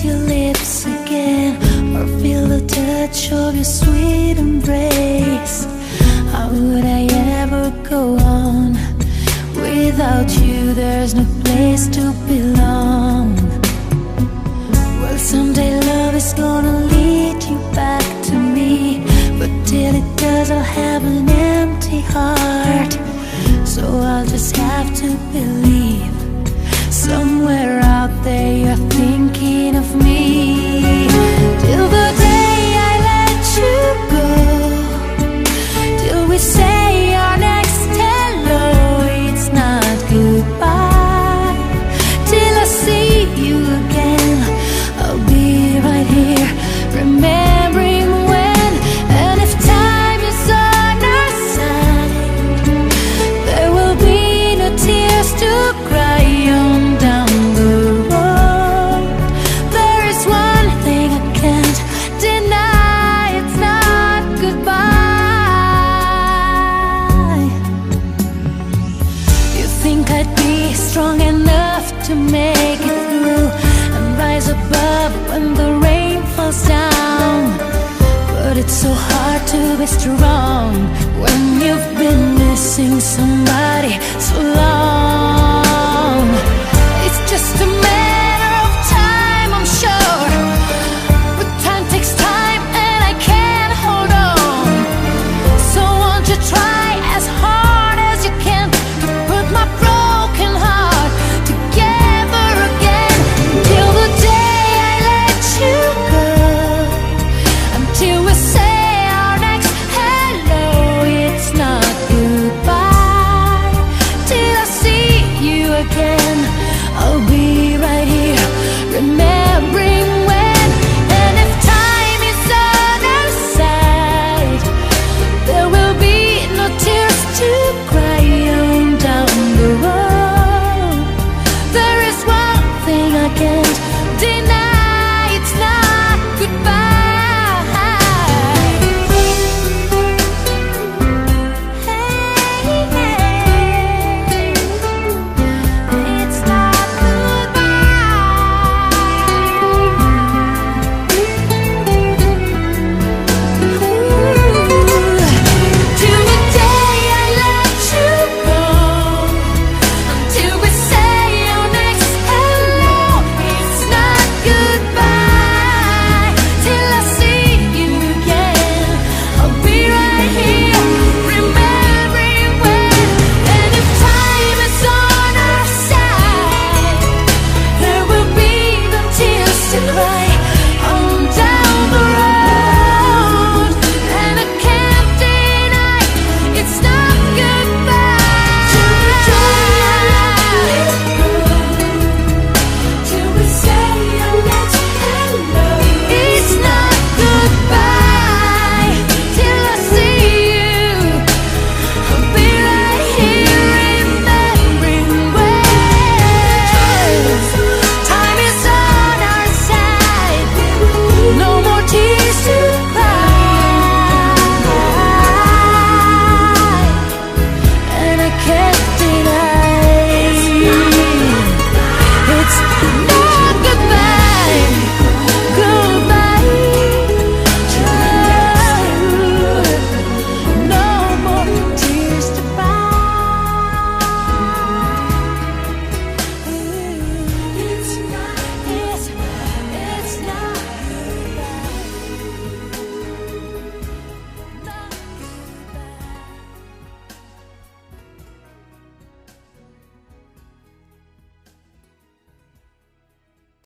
Your lips again, or feel the touch of your sweet embrace. How would I ever go on? Without you there's no place to belong. Well, someday love is gonna lead you back to me, but till it does I'll have an empty heart. So I'll just have to believe somewhere out there you're thinking of me. Till the day I let you go, till we say our next hello, it's not goodbye. Till I see you again, I'll be right here, remembering when. And if time is on our side, there will be no tears to cry on down the road. There is one thing I can't deny, it's not goodbye. You think I'd be strong enough to make it through and rise above when the rain falls down, but it's so hard to be strong when you've been missing somebody so